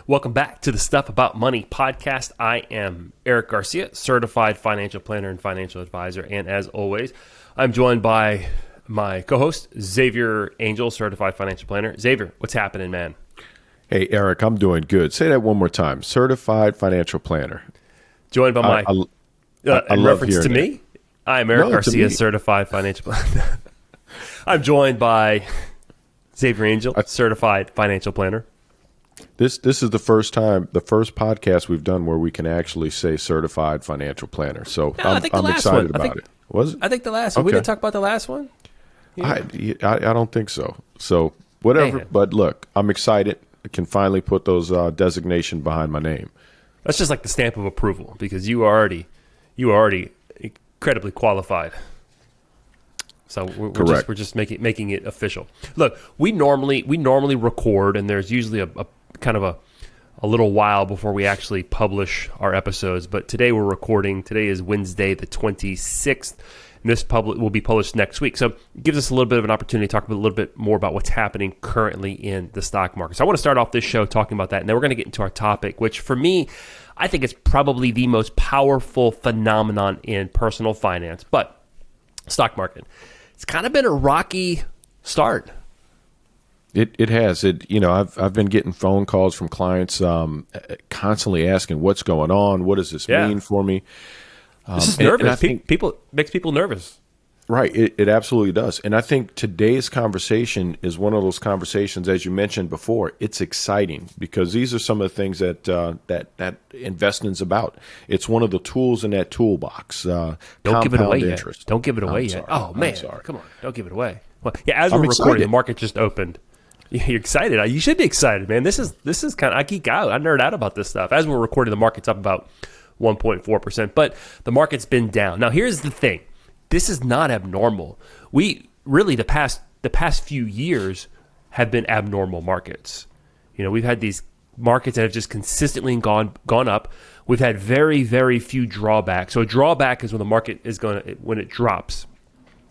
Welcome back to the Stuff About Money podcast. I am Erik Garcia, certified financial planner and financial advisor. And as always, I'm joined by my co-host, Xavier Angel, certified financial planner. Xavier, what's happening, man? Hey, Erik, I'm doing good. Say that one more time. Certified financial planner. Joined by my, I in love reference to hearing me, I'm Erik Garcia, certified financial planner. I'm joined by Xavier Angel, certified financial planner. This is the first podcast we've done where we can actually say certified financial planner. So I'm excited about it. Was it? I think the last one. We didn't talk about the last one? Yeah. I don't think so. So whatever. Man. But look, I'm excited. I can finally put those designation behind my name. That's just like the stamp of approval because you are already incredibly qualified. So we're just making it official. Look, we normally record, and there's usually a kind of a little while before we actually publish our episodes. But today we're recording. Today is Wednesday, the 26th. And this will be published next week. So it gives us a little bit of an opportunity to talk a little bit more about what's happening currently in the stock market. So I want to start off this show talking about that, and then we're going to get into our topic, which for me, I think is probably the most powerful phenomenon in personal finance. But stock market, it's kind of been a rocky start. It has. I've been getting phone calls from clients constantly asking what's going on. What does this mean for me? This is nervous. And I think makes people nervous. Right. It absolutely does. And I think today's conversation is one of those conversations, as you mentioned before, it's exciting because these are some of the things that investing's about. It's one of the tools in that toolbox. Don't give it away yet. Don't give it away yet. Oh, man. Come on. Don't give it away. Well, yeah, as we're recording, the market just opened. You're excited. You should be excited, man. This is kind of, I geek out. I nerd out about this stuff. As we're recording, the market's up about 1.4%, but the market's been down. Now, here's the thing. This is not abnormal. We really, the past few years have been abnormal markets. We've had these markets that have just consistently gone up. We've had very, very few drawbacks. So a drawback is when the market is when it drops.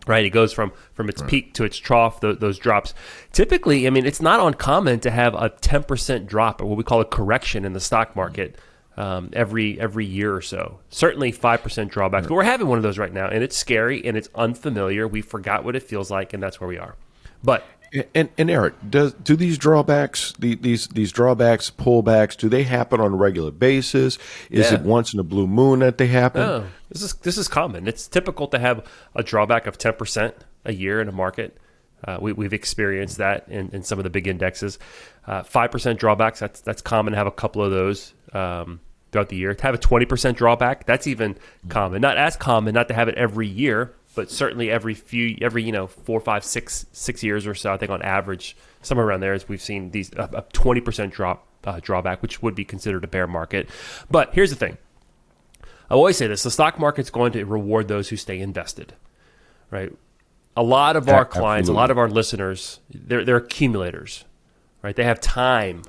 Right, it goes from its peak to its trough. Those drops, typically, it's not uncommon to have a 10% drop, or what we call a correction in the stock market, every year or so. Certainly 5% drawbacks, but we're having one of those right now, and it's scary and it's unfamiliar. We forgot what it feels like, and that's where we are. But and Erik, do these drawbacks, these drawbacks, pullbacks, do they happen on a regular basis? Is it once in a blue moon that they happen? No, this is common. It's typical to have a drawback of 10% a year in a market. We've experienced that in some of the big indexes. 5% drawbacks, that's common to have a couple of those throughout the year. To have a 20% drawback, that's even common. Not as common, not to have it every year, but certainly every 4, 5, 6 years or so, I think on average, somewhere around there, as we've seen these a 20% drawback, which would be considered a bear market. But here's the thing. I always say this: the stock market's going to reward those who stay invested, right? A lot of our clients, a lot of our listeners, they're accumulators, right? They have time.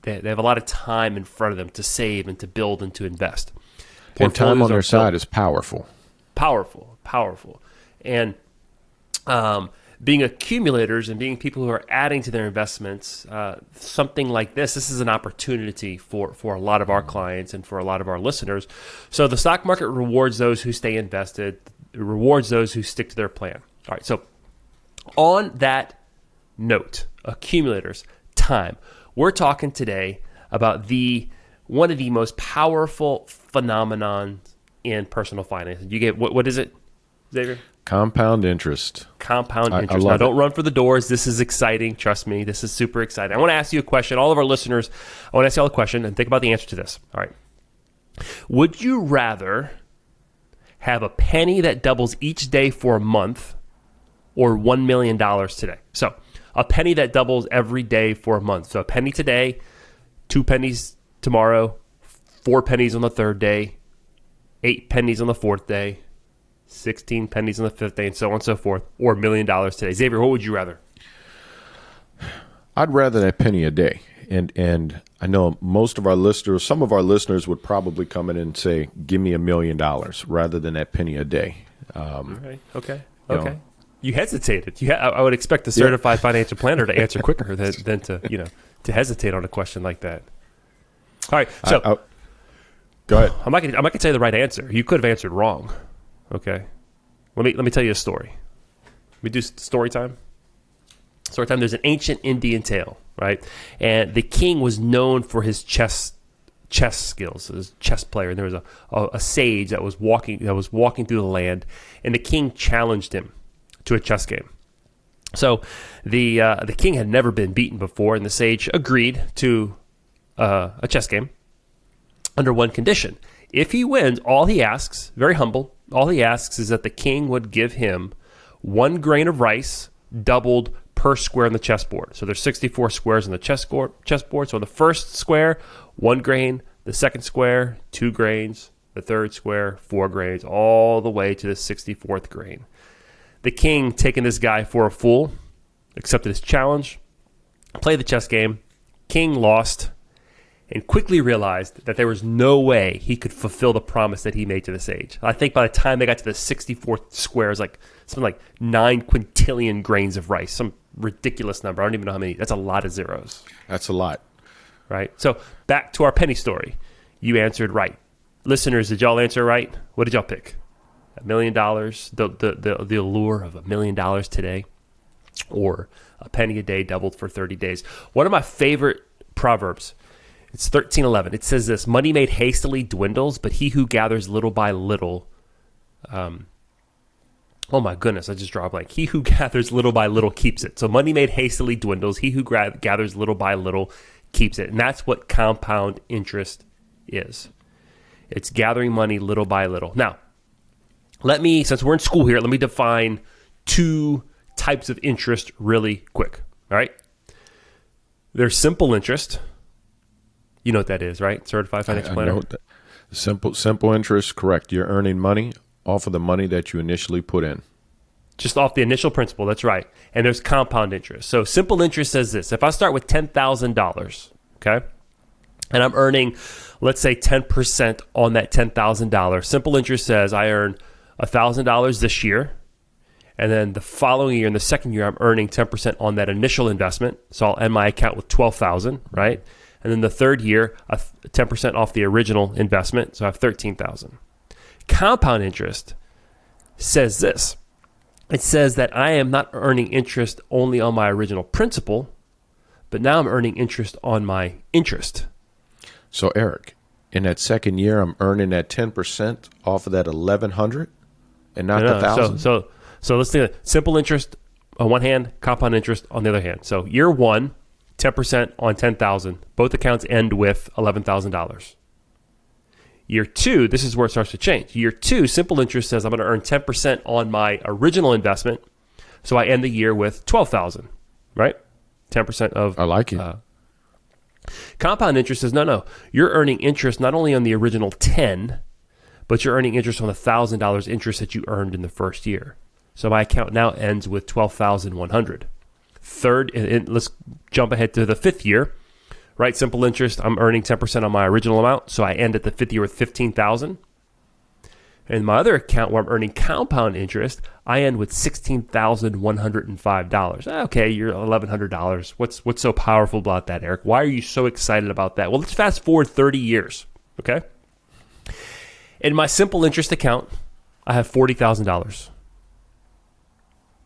They have a lot of time in front of them to save and to build and to invest. And time on their side is powerful. Powerful. And being accumulators and being people who are adding to their investments, something like this is an opportunity for a lot of our clients and for a lot of our listeners. So the stock market rewards those who stay invested. It rewards those who stick to their plan. All right, so on that note, accumulators, time, we're talking today about one of the most powerful phenomenons in personal finance. You get, what is it, Xavier? Compound interest. Compound interest. Now, don't run for the doors. This is exciting. Trust me, this is super exciting. I want to ask you a question. All of our listeners, I want to ask you all a question and think about the answer to this. All right. Would you rather have a penny that doubles each day for a month or $1 million today? So a penny that doubles every day for a month. So a penny today, 2 pennies tomorrow, 4 pennies on the third day, 8 pennies on the fourth day, 16 pennies on the fifth day, and so on and so forth, or $1 million today. Xavier, what would you rather? I'd rather that penny a day. And I know most of our listeners, some of our listeners would probably come in and say, give me $1 million rather than that penny a day. Right. Okay. You hesitated. I would expect a certified financial planner to answer quicker than to hesitate on a question like that. All right, so go ahead. I'm not gonna tell you the right answer. You could have answered wrong. Okay, let me tell you a story. We do story time. Story time. There's an ancient Indian tale, right? And the king was known for his chess skills, his chess player. And there was a sage that was walking through the land, and the king challenged him to a chess game. So the king had never been beaten before, and the sage agreed to a chess game under one condition. If he wins, all he asks, very humble, all he asks is that the king would give him 1 grain of rice doubled per square on the chessboard. So there's 64 squares on the chessboard. So on the first square, 1 grain, the second square, 2 grains, the third square, 4 grains, all the way to the 64th grain. The king, taking this guy for a fool, accepted his challenge, played the chess game. King lost and quickly realized that there was no way he could fulfill the promise that he made to the sage. I think by the time they got to the 64th square, it was like something like 9 quintillion grains of rice, some ridiculous number. I don't even know how many. That's a lot of zeros. That's a lot. Right? So back to our penny story. You answered right. Listeners, did y'all answer right? What did y'all pick? $1 million, the allure of $1 million today, or a penny a day doubled for 30 days. One of my favorite proverbs, it's 13:11. It says this: money made hastily dwindles, but he who gathers little by little, oh my goodness, I just draw a blank. He who gathers little by little keeps it. So money made hastily dwindles. He who gathers little by little keeps it. And that's what compound interest is. It's gathering money little by little. Now, since we're in school here, let me define 2 types of interest really quick. All right. There's simple interest. You know what that is, right? Certified financial planner. I know that. Simple interest, correct. You're earning money off of the money that you initially put in. Just off the initial principal, that's right. And there's compound interest. So simple interest says this: if I start with $10,000, okay, and I'm earning, let's say 10% on that $10,000, simple interest says I earn $1,000 this year, and then the following year, in the second year, I'm earning 10% on that initial investment. So I'll end my account with $12,000, right? And then the third year, 10% off the original investment, so I have $13,000. Compound interest says this. It says that I am not earning interest only on my original principal, but now I'm earning interest on my interest. So Erik, in that second year, I'm earning that 10% off of that $1,100 and not the $1,000? So let's think of simple interest on one hand, compound interest on the other hand. So year 1, 10% on $10,000. Both accounts end with $11,000. Year 2, this is where it starts to change. Year 2, simple interest says I'm going to earn 10% on my original investment. So I end the year with $12,000, right? 10% of... I like it. Compound interest says, no, you're earning interest not only on the original 10, but you're earning interest on the $1,000 interest that you earned in the first year. So my account now ends with $12,100. Third, and let's jump ahead to the 5th year, right? Simple interest, I'm earning 10% on my original amount, so I end at the 5th year with $15,000. In my other account where I'm earning compound interest, I end with $16,105. Okay, you're $1,100. What's so powerful about that, Erik? Why are you so excited about that? Well, let's fast forward 30 years, okay? In my simple interest account, I have $40,000.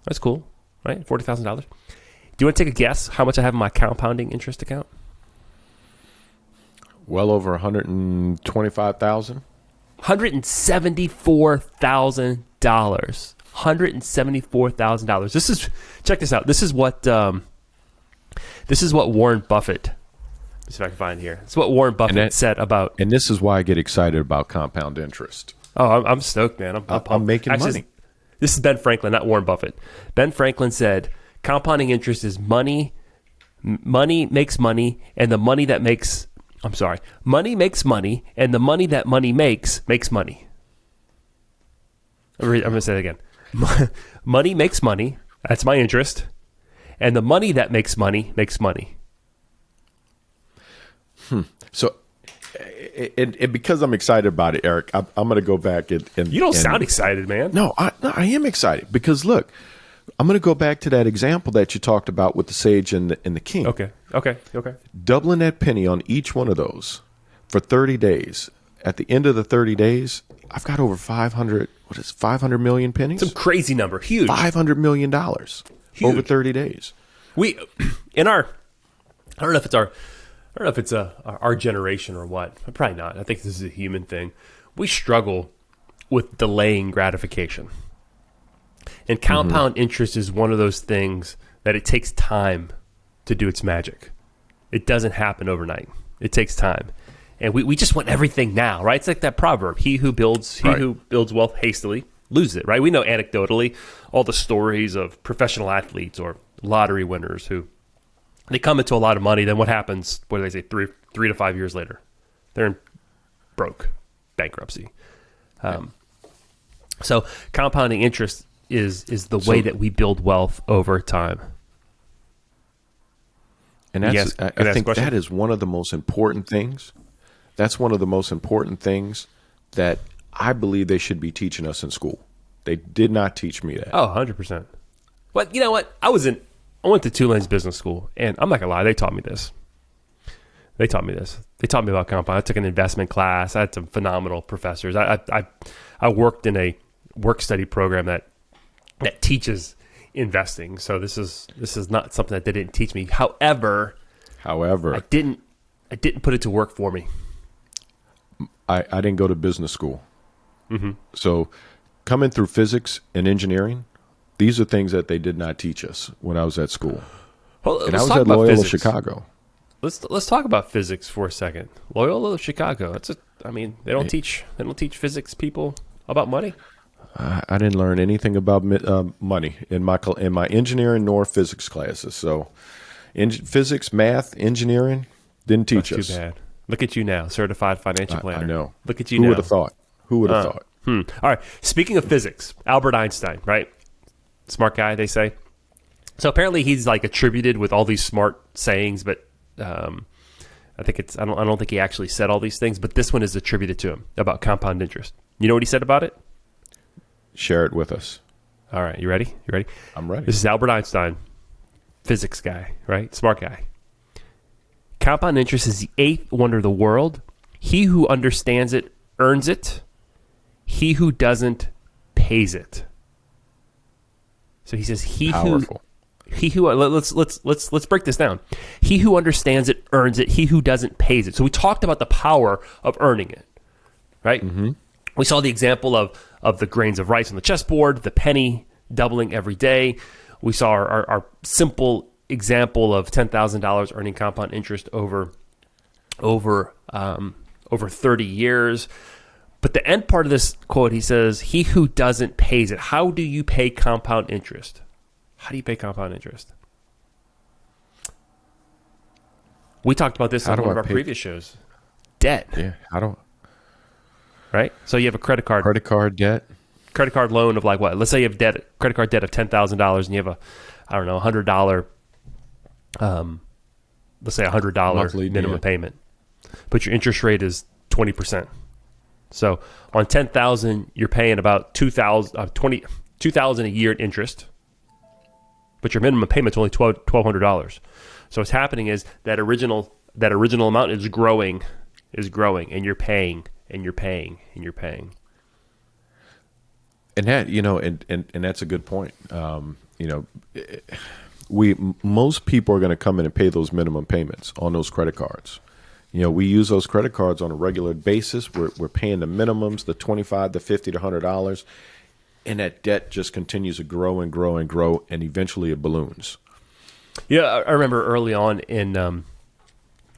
That's cool, right? $40,000. Do you want to take a guess how much I have in my compounding interest account? Well over $125,000. $174,000. $174,000. Check this out. This is what Warren Buffett. Let's see if I can find here. This is what Warren Buffett said about. And this is why I get excited about compound interest. Oh, I'm stoked, man. I'm making money. This is Ben Franklin, not Warren Buffett. Ben Franklin said, compounding interest is money makes money, and the money that makes, money makes money, and the money that money makes money. I'm going to say it again. Money makes money, that's my interest, and the money that makes money makes money. So, and because I'm excited about it, Erik, I'm going to go back and you don't sound excited, man. No, I am excited because look, I'm going to go back to that example that you talked about with the sage and the king. Okay. Doubling that penny on each one of those for 30 days. At the end of the 30 days, I've got over 500 million pennies? Some crazy number. Huge. $500 million over 30 days. I don't know if it's our generation or what. Probably not. I think this is a human thing. We struggle with delaying gratification. And compound interest is one of those things that it takes time to do its magic. It doesn't happen overnight. It takes time. And we just want everything now, right? It's like that proverb, who builds wealth hastily loses it, right? We know anecdotally all the stories of professional athletes or lottery winners who they come into a lot of money, then what happens, what do they say, 3 to 5 years later? They're in bankruptcy. So compounding interest is the way that we build wealth over time. And I think that is one of the most important things. That's one of the most important things that I believe they should be teaching us in school. They did not teach me that. Oh, 100%. But you know what? I went to Tulane's business school, and I'm not going to lie, they taught me this. They taught me about compound. I took an investment class. I had some phenomenal professors. I worked in a work study program that teaches investing. So this is not something that they didn't teach me. However, I didn't put it to work for me. I didn't go to business school. Mm-hmm. So coming through physics and engineering, these are things that they did not teach us when I was at school. Well, and I was at Loyola Chicago. Let's talk about physics for a second. Loyola Chicago. They don't teach physics people about money. I didn't learn anything about money in my engineering nor physics classes. So, physics, math, engineering didn't teach us. Too bad. Look at you now, certified financial planner. I know. Look at you now. Who would have thought? Who would have thought? All right. Speaking of physics, Albert Einstein, right? Smart guy, they say. So apparently he's like attributed with all these smart sayings, but I don't think he actually said all these things, but this one is attributed to him about compound interest. You know what he said about it? Share it with us. All right. You ready? I'm ready. This is Albert Einstein, physics guy, right? Smart guy. Compound interest is the eighth wonder of the world. He who understands it earns it. He who doesn't pays it. So he says Powerful. Let's break this down. He who understands it earns it. He who doesn't pays it. So we talked about the power of earning it, right? Mm-hmm. We saw the example of the grains of rice on the chessboard, the penny doubling every day. We saw our simple example of $10,000 earning compound interest over 30 years. But the end part of this quote, he says, he who doesn't pays it. How do you pay compound interest? How do you pay compound interest? We talked about this on one of our previous shows. Debt. Yeah. Right? So you have a credit card. Credit card debt. Credit card loan of like what? Let's say you have credit card debt of $10,000 and you have $100, let's say $100 monthly minimum payment. But your interest rate is 20%. So on $10,000, you're paying about $2,000 a year in interest, but your minimum payment's only $1,200. So what's happening is that original amount is growing, and you're paying, and you're paying, and you're paying. And that, and that's a good point. Most people are going to come in and pay those minimum payments on those credit cards. We use those credit cards on a regular basis. We're paying the minimums, the $25, the $50, the $100, and that debt just continues to grow and grow and grow, and eventually it balloons. Yeah, I remember early on in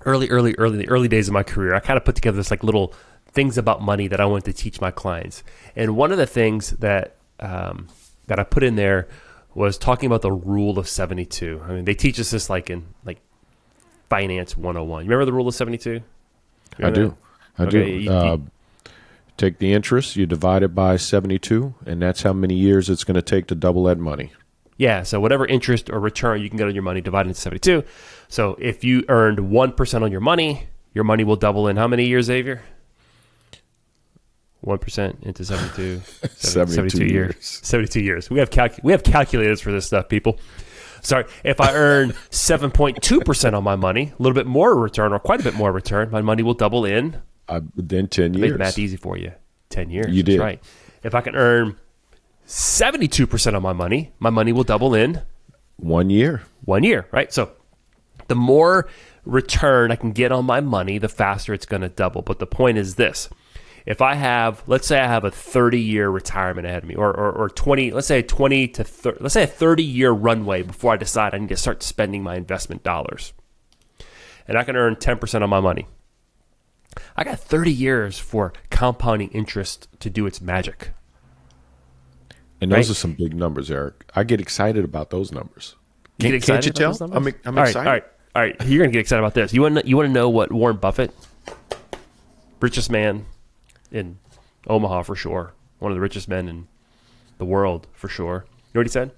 early days of my career, I kind of put together this like little things about money that I wanted to teach my clients, and one of the things that I put in there was talking about the rule of 72. I mean, they teach us this like in Finance 101. You remember the rule of 72? I do. Take the interest, you divide it by 72, and that's how many years it's going to take to double that money. Yeah, so whatever interest or return you can get on your money, divide it into 72. So if you earned 1% on your money will double in how many years, Xavier? 1% into 72. 72 years. 72 years. We have calculators for this stuff, people. Sorry, if I earn 7.2% on my money, a little bit more return or quite a bit more return, my money will double in Then 10 years. I made the math easy for you. 10 years. You did. That's right. If I can earn 72% of my money will double in 1 year. 1 year, right? So the more return I can get on my money, the faster it's going to double. But the point is this. If I have, let's say I have a 30-year retirement ahead of me, or 20, let's say a 20 to 30, let's say a 30-year runway before I decide I need to start spending my investment dollars, and I can earn 10% on my money, I got 30 years for compounding interest to do its magic. And those are some big numbers, Erik. I get excited about those numbers. Can't you tell? I'm excited. All right. You're going to get excited about this. You want to know what Warren Buffett, richest man in Omaha for sure, one of the richest men in the world for sure. You know what he said?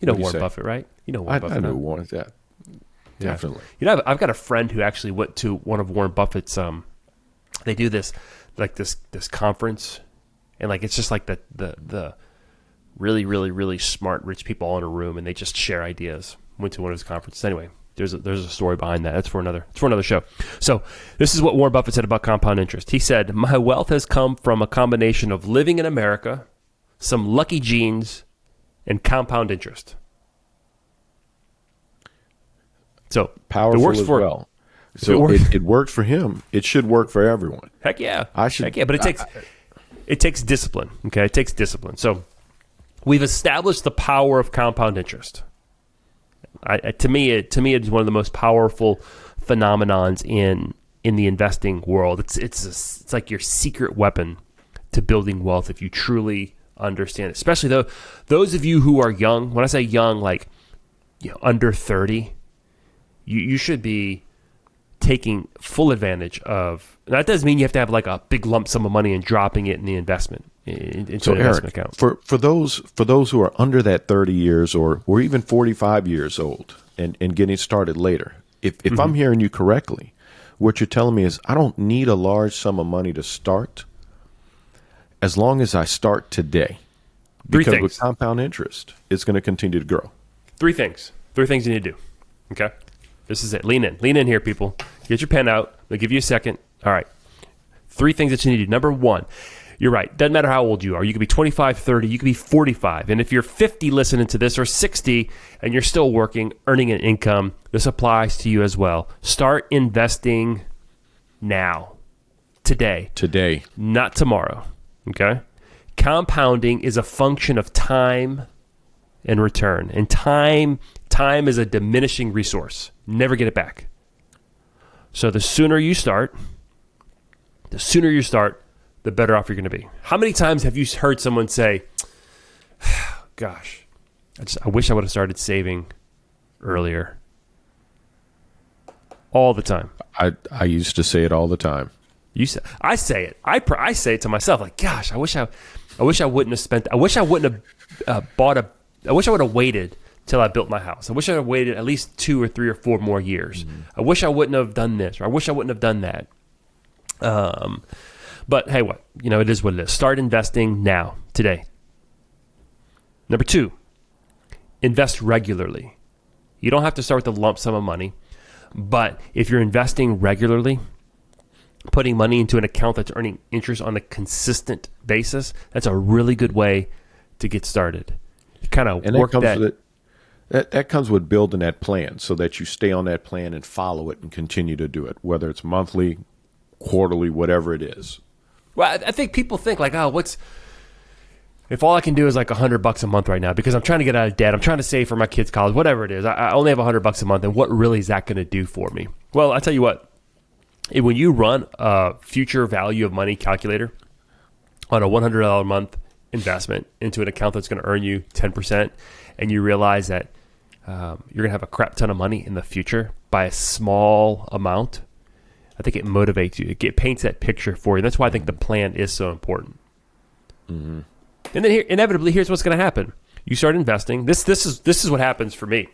You know Warren Buffett, right? You know Warren Buffett. I know Warren. Yeah, definitely. You know, I've got a friend who actually went to one of Warren Buffett's. They do this conference, and like it's just like the really, really, really smart rich people all in a room, and they just share ideas. Went to one of his conferences. Anyway, there's a story behind that. It's for another show. So this is what Warren Buffett said about compound interest. He said, "My wealth has come from a combination of living in America, some lucky genes, and compound interest." So powerful it works as for, well. So it worked for him. It should work for everyone. Heck yeah. Heck yeah. But it takes discipline. Okay, it takes discipline. So we've established the power of compound interest. To me, it's one of the most powerful phenomenons in the investing world. It's like your secret weapon to building wealth if you truly understand it. Especially those of you who are young. When I say young, like under 30, you should be taking full advantage of. That doesn't mean you have to have like a big lump sum of money and dropping it in the investment into an investment account. For those who are under that 30 years or even 45 years old and getting started later, if I'm hearing you correctly, what you're telling me is I don't need a large sum of money to start as long as I start today. Because with compound interest, it's going to continue to grow. Three things you need to do. Okay? This is it. Lean in here, people. Get your pen out. I'll give you a second. All right. 3 things that you need to do. Number 1, you're right. Doesn't matter how old you are. You could be 25, 30. You could be 45. And if you're 50 listening to this or 60 and you're still working, earning an income, this applies to you as well. Start investing now. Today. Not tomorrow. Okay? Compounding is a function of time and return. And time is a diminishing resource. Never get it back. So the sooner you start, the better off you're going to be. How many times have you heard someone say, gosh, I wish I would have started saving earlier? All the time. I used to say it all the time. I say it. I say it to myself, like, gosh, I wish I wouldn't have spent. I wish I wouldn't have I wish I would have waited till I built my house. I wish I had waited at least 2 or 3 or 4 more years. Mm-hmm. I wish I wouldn't have done this, or I wish I wouldn't have done that. But hey, what? It is what it is. Start investing now, today. Number 2, invest regularly. You don't have to start with a lump sum of money, but if you're investing regularly, putting money into an account that's earning interest on a consistent basis, that's a really good way to get started. You kind of work that. That comes with building that plan so that you stay on that plan and follow it and continue to do it, whether it's monthly, quarterly, whatever it is. Well, I think people think like, if all I can do is like $100 a month right now because I'm trying to get out of debt, I'm trying to save for my kids' college, whatever it is. I only have $100 a month, and what really is that going to do for me? Well, I tell you what, when you run a future value of money calculator on a $100 a month investment into an account that's going to earn you 10%, and you realize that you're going to have a crap ton of money in the future by a small amount, I think it motivates you. It paints that picture for you. That's why I think the plan is so important. Mm-hmm. And then inevitably, here's what's going to happen. You start investing. This is what happens for me.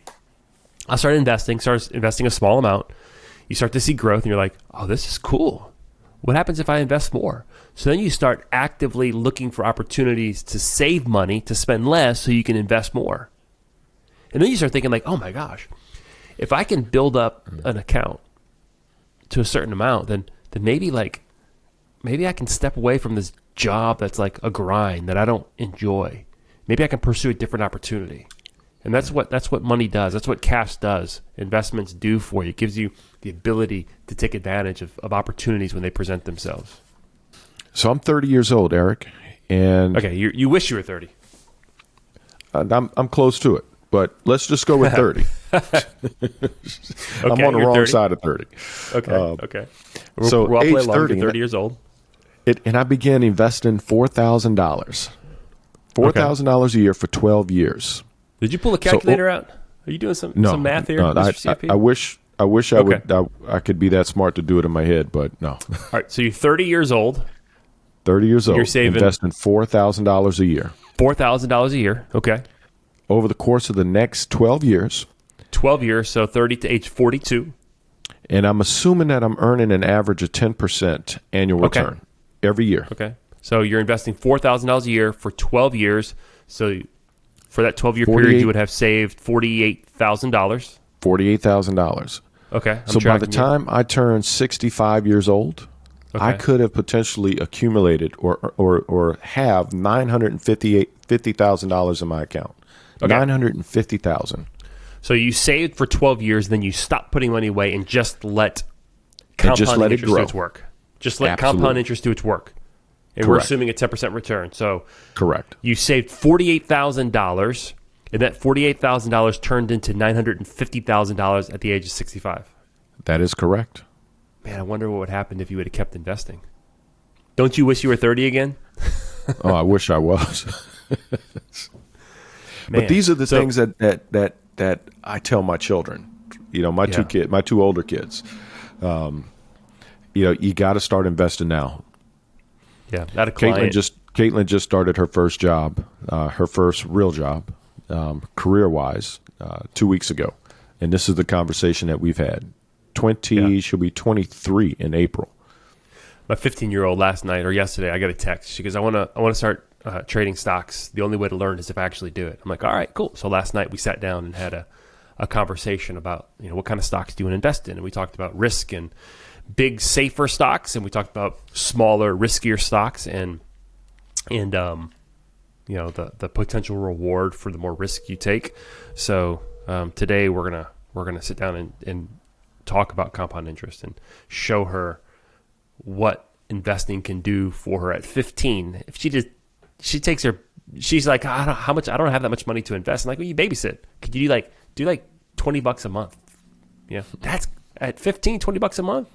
I start investing a small amount. You start to see growth, and you're like, oh, this is cool. What happens if I invest more? So then you start actively looking for opportunities to save money, to spend less so you can invest more. And then you start thinking like, oh my gosh, if I can build up an account to a certain amount, then maybe like maybe I can step away from this job that's like a grind that I don't enjoy. Maybe I can pursue a different opportunity. And that's what money does. That's what cash does. Investments do for you. It gives you the ability to take advantage of opportunities when they present themselves. So I'm 30 years old, Erik. And okay, you wish you were 30. I'm close to it, but let's just go with 30. Okay, I'm on the wrong 30. side of 30. Okay, okay. So we'll age play along. 30, You're 30 years old. And I began investing $4,000. $4,000 a year for 12 years. Did you pull a calculator out? Are you doing some math here, Mr. CFP? I wish I could be that smart to do it in my head, but no. All right, so you're 30 years old. 30 years old. You're saving investing $4,000 a year. $4,000 a year. Okay. Over the course of the next 12 years. 12 years, so 30 to age 42. And I'm assuming that I'm earning an average of 10% annual return every year. Okay. So you're investing $4,000 a year for 12 years. So for that 12-year period, you would have saved $48,000. $48,000. Okay. So by the time I turn 65 years old, I could have potentially accumulated or have $950,000 in my account. Okay. $950,000. So you saved for 12 years, then you stopped putting money away and just let compound interest do its work. Just let compound interest do its work. And we're assuming a 10% return. So correct. You saved $48,000, and that $48,000 turned into $950,000 at the age of 65. That is correct. Man, I wonder what would happen if you would have kept investing. Don't you wish you were 30 again? Oh, I wish I was. But these are the things that I tell my children. You know, my two older kids. You got to start investing now. Yeah, not a client. Caitlin just started her first job, her first real job, career-wise, 2 weeks ago, and this is the conversation that we've had. She'll be 23 in April. My 15-year-old last night or yesterday, I got a text. She goes, "I want to start trading stocks. The only way to learn is if I actually do it." I'm like, "All right, cool." So last night we sat down and had a conversation about what kind of stocks do you want to invest in, and we talked about risk and big, safer stocks, and we talked about smaller, riskier stocks, and the potential reward for the more risk you take. So today we're gonna sit down and talk about compound interest and show her what investing can do for her at 15. If she's like, I don't have that much money to invest. I'm like, well, you babysit. Could you do like $20 a month? Yeah, that's at 15, $20 a month.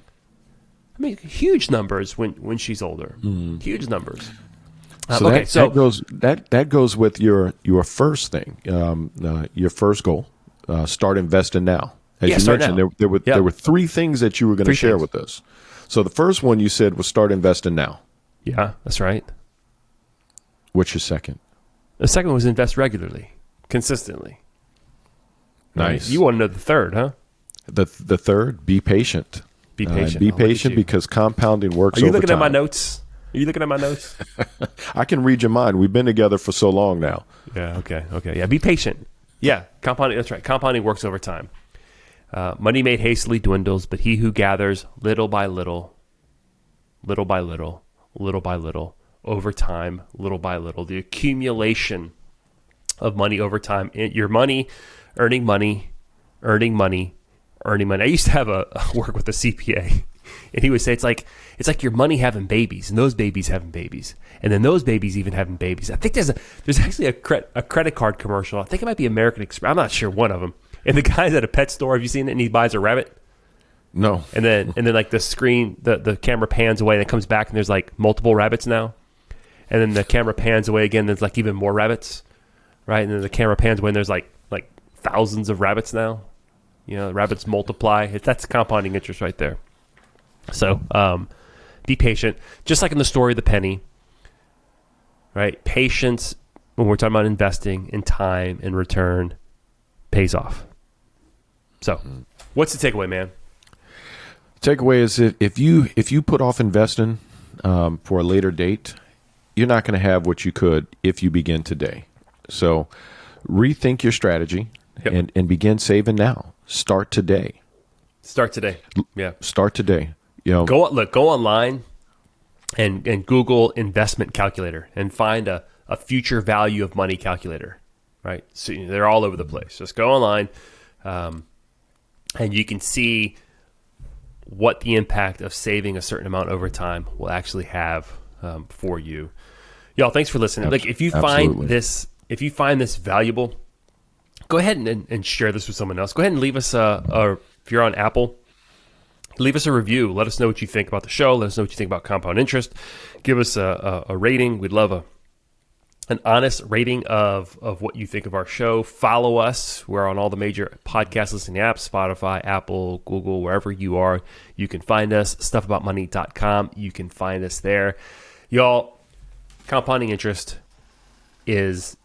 I mean, huge numbers when she's older. Huge numbers. That goes with your first thing, your first goal. Start investing now. As you mentioned, there were three things that you were going to share with us. So the first one you said was start investing now. Yeah, that's right. What's your second? The second one was invest regularly, consistently. Nice. You want to know the third, huh? The third, be patient. Be patient. Be patient because compounding works over time. Are you looking at my notes? I can read your mind. We've been together for so long now. Yeah, okay. Yeah, be patient. Yeah, compounding, that's right. Compounding works over time. Money made hastily dwindles, but he who gathers little by little, little by little, little by little, over time, little by little, the accumulation of money over time, your money, earning money, earning money, earning money. I used to have a work with a CPA, and he would say it's like your money having babies, and those babies having babies, and then those babies even having babies. I think there's actually a credit card commercial. I think it might be American Express. I'm not sure, one of them. And the guy's at a pet store. Have you seen it? And he buys a rabbit. No. And then like the screen, the camera pans away, and it comes back, and there's like multiple rabbits now. And then the camera pans away again. There's like even more rabbits, right? And then the camera pans away, and there's like thousands of rabbits now. The rabbits multiply. That's compounding interest right there. So be patient. Just like in the story of the penny, right? Patience, when we're talking about investing in time and return, pays off. So what's the takeaway, man? Takeaway is if you put off investing for a later date, you're not going to have what you could if you begin today. So rethink your strategy and begin saving now. Start today. Start today. Yeah. Start today. Go online and Google investment calculator and find a future value of money calculator, right? So they're all over the place. Just go online, and you can see what the impact of saving a certain amount over time will actually have for you. Y'all, thanks for listening. Like, if you find this valuable, go ahead and share this with someone else. Go ahead and leave us if you're on Apple, leave us a review. Let us know what you think about the show. Let us know what you think about compound interest. Give us a rating. We'd love an honest rating of what you think of our show. Follow us. We're on all the major podcast listening apps, Spotify, Apple, Google, wherever you are. You can find us, stuffaboutmoney.com. You can find us there. Y'all, compounding interest is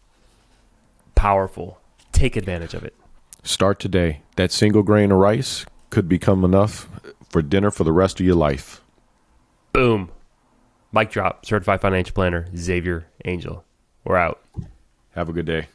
powerful. Take advantage of it. Start today. That single grain of rice could become enough for dinner for the rest of your life. Boom. Mic drop. Certified financial planner, Xavier Angel. We're out. Have a good day.